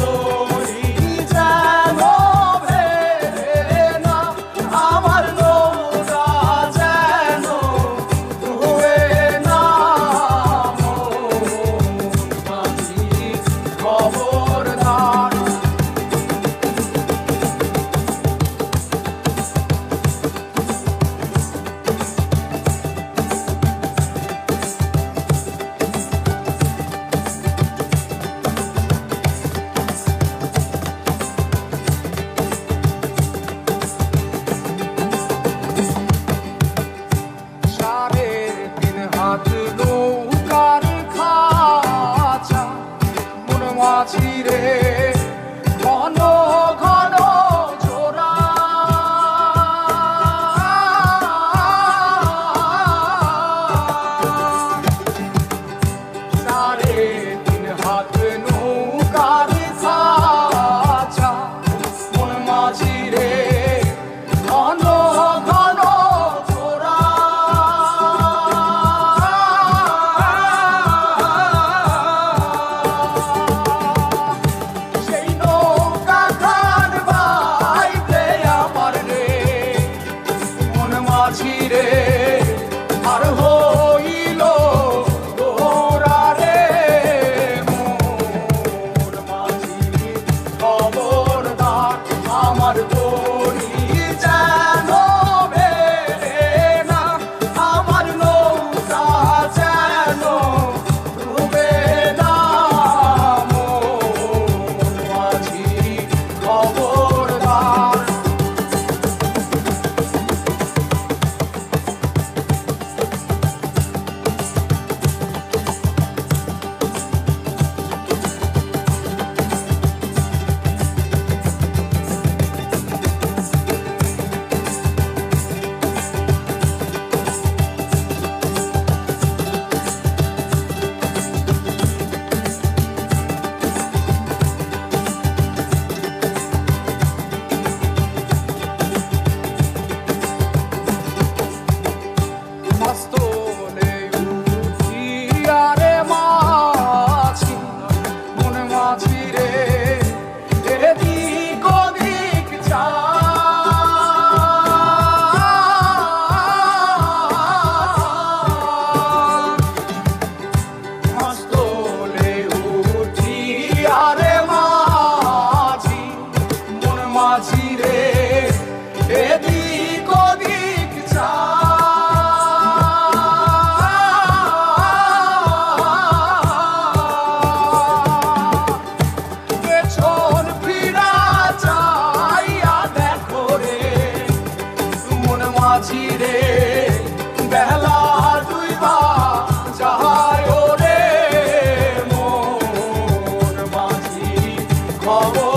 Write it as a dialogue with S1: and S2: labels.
S1: তরি যেন ভেড়ে না, আমার নৌকা যেন ডুবে না। মাঝি খবরদার। নৌকার খাঁচা মন মাঝি রে, ঘন ঘন জোড়া। সাড়ে তিন হাত নৌকার খাঁচা মন মাঝি রে, ঘন ঘন জোড়া। মাঝিরে আর হইল গোরা রে, মোর মাঝি খবরদার। আমার তরি যেন ভেড়ে না, আমার নৌকা যেন ডুবে না। মোর মাঝি খবরদার। মাস্তলে উঠিয়া রে মাঝি, মন মাঝি রে, এদিক ওদিক যায়। মাস্তলে উঠিয়া রে মাঝি, মন মাঝি রে, এদিক ওদিক যায়। মাঝিরে বেলা দুইবা যায় রে, মোর মাঝি খবর।